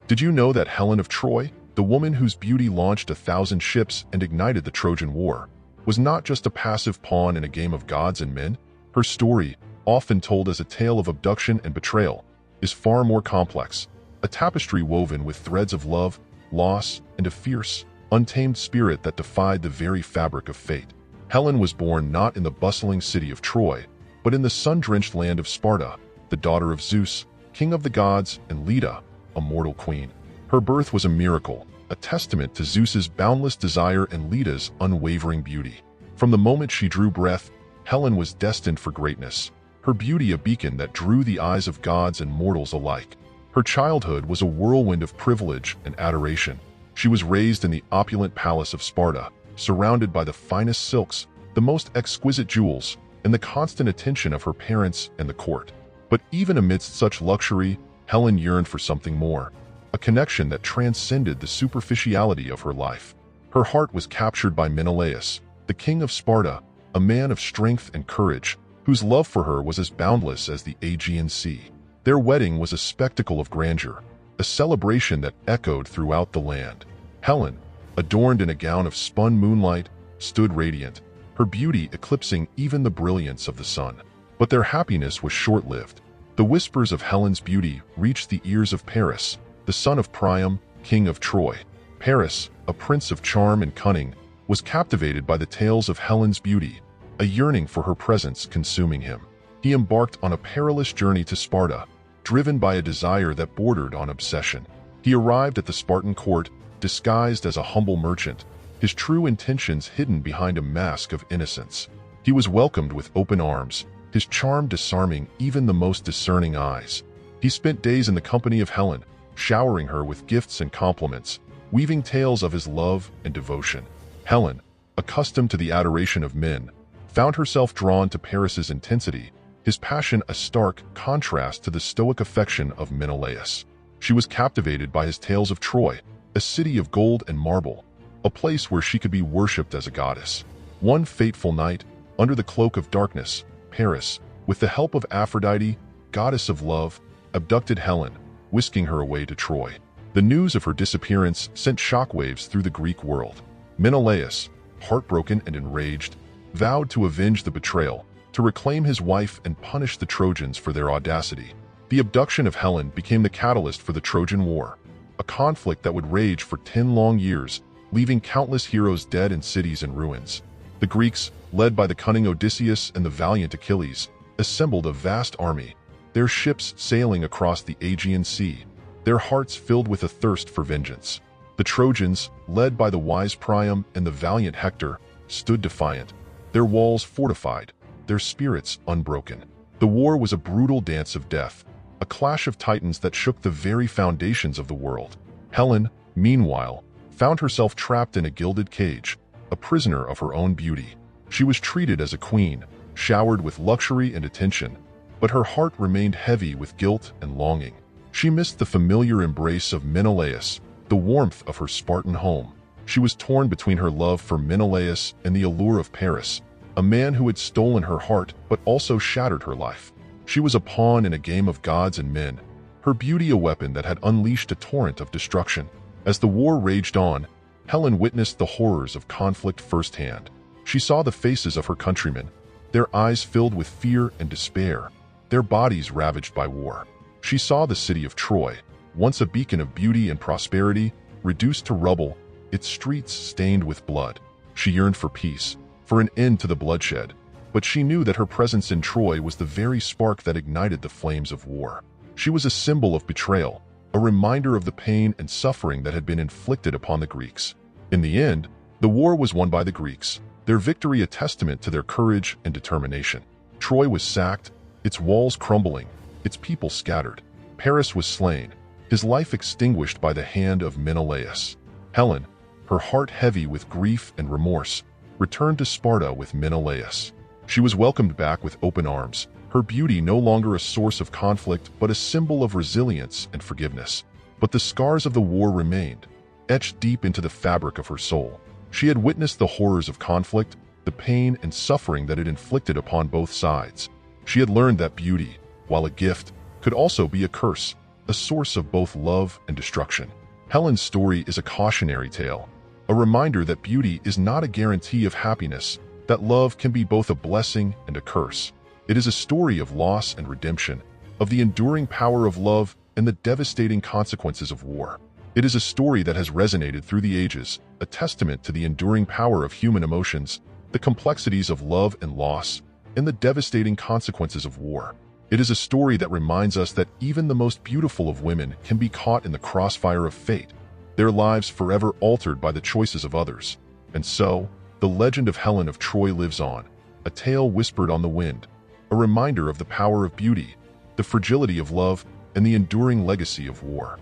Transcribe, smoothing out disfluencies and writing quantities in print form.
Did you know that Helen of Troy, the woman whose beauty launched 1,000 ships and ignited the Trojan War, was not just a passive pawn in a game of gods and men? Her story, often told as a tale of abduction and betrayal, is far more complex, a tapestry woven with threads of love, loss, and a fierce, untamed spirit that defied the very fabric of fate. Helen was born not in the bustling city of Troy, but in the sun-drenched land of Sparta, the daughter of Zeus, king of the gods, and Leda, a mortal queen. Her birth was a miracle, a testament to Zeus's boundless desire and Leda's unwavering beauty. From the moment she drew breath, Helen was destined for greatness, her beauty a beacon that drew the eyes of gods and mortals alike. Her childhood was a whirlwind of privilege and adoration. She was raised in the opulent palace of Sparta, surrounded by the finest silks, the most exquisite jewels, and the constant attention of her parents and the court. But even amidst such luxury, Helen yearned for something more, a connection that transcended the superficiality of her life. Her heart was captured by Menelaus, the king of Sparta, a man of strength and courage, whose love for her was as boundless as the Aegean Sea. Their wedding was a spectacle of grandeur, a celebration that echoed throughout the land. Helen, adorned in a gown of spun moonlight, stood radiant, her beauty eclipsing even the brilliance of the sun. But their happiness was short-lived. The whispers of Helen's beauty reached the ears of Paris, the son of Priam, king of Troy. Paris, a prince of charm and cunning, was captivated by the tales of Helen's beauty, a yearning for her presence consuming him. He embarked on a perilous journey to Sparta, driven by a desire that bordered on obsession. He arrived at the Spartan court, disguised as a humble merchant, his true intentions hidden behind a mask of innocence. He was welcomed with open arms, his charm disarming even the most discerning eyes. He spent days in the company of Helen, showering her with gifts and compliments, weaving tales of his love and devotion. Helen, accustomed to the adoration of men, found herself drawn to Paris's intensity, his passion a stark contrast to the stoic affection of Menelaus. She was captivated by his tales of Troy, a city of gold and marble, a place where she could be worshipped as a goddess. One fateful night, under the cloak of darkness, Paris, with the help of Aphrodite, goddess of love, abducted Helen, whisking her away to Troy. The news of her disappearance sent shockwaves through the Greek world. Menelaus, heartbroken and enraged, vowed to avenge the betrayal, to reclaim his wife and punish the Trojans for their audacity. The abduction of Helen became the catalyst for the Trojan War, a conflict that would rage for 10 long years, leaving countless heroes dead and cities in ruins. The Greeks, led by the cunning Odysseus and the valiant Achilles, assembled a vast army, their ships sailing across the Aegean Sea, their hearts filled with a thirst for vengeance. The Trojans, led by the wise Priam and the valiant Hector, stood defiant, their walls fortified, their spirits unbroken. The war was a brutal dance of death, a clash of titans that shook the very foundations of the world. Helen, meanwhile, found herself trapped in a gilded cage, a prisoner of her own beauty. She was treated as a queen, showered with luxury and attention, but her heart remained heavy with guilt and longing. She missed the familiar embrace of Menelaus, the warmth of her Spartan home. She was torn between her love for Menelaus and the allure of Paris, a man who had stolen her heart but also shattered her life. She was a pawn in a game of gods and men, her beauty a weapon that had unleashed a torrent of destruction. As the war raged on, Helen witnessed the horrors of conflict firsthand. She saw the faces of her countrymen, their eyes filled with fear and despair, their bodies ravaged by war. She saw the city of Troy, once a beacon of beauty and prosperity, reduced to rubble, its streets stained with blood. She yearned for peace, for an end to the bloodshed, but she knew that her presence in Troy was the very spark that ignited the flames of war. She was a symbol of betrayal, a reminder of the pain and suffering that had been inflicted upon the Greeks. In the end, the war was won by the Greeks, their victory a testament to their courage and determination. Troy was sacked, its walls crumbling, its people scattered. Paris was slain, his life extinguished by the hand of Menelaus. Helen, her heart heavy with grief and remorse, returned to Sparta with Menelaus. She was welcomed back with open arms, her beauty no longer a source of conflict but a symbol of resilience and forgiveness. But the scars of the war remained, etched deep into the fabric of her soul. She had witnessed the horrors of conflict, the pain and suffering that it inflicted upon both sides. She had learned that beauty, while a gift, could also be a curse, a source of both love and destruction. Helen's story is a cautionary tale, a reminder that beauty is not a guarantee of happiness, that love can be both a blessing and a curse. It is a story of loss and redemption, of the enduring power of love and the devastating consequences of war. It is a story that has resonated through the ages, a testament to the enduring power of human emotions, the complexities of love and loss, and the devastating consequences of war. It is a story that reminds us that even the most beautiful of women can be caught in the crossfire of fate, their lives forever altered by the choices of others. And so, the legend of Helen of Troy lives on, a tale whispered on the wind, a reminder of the power of beauty, the fragility of love, and the enduring legacy of war.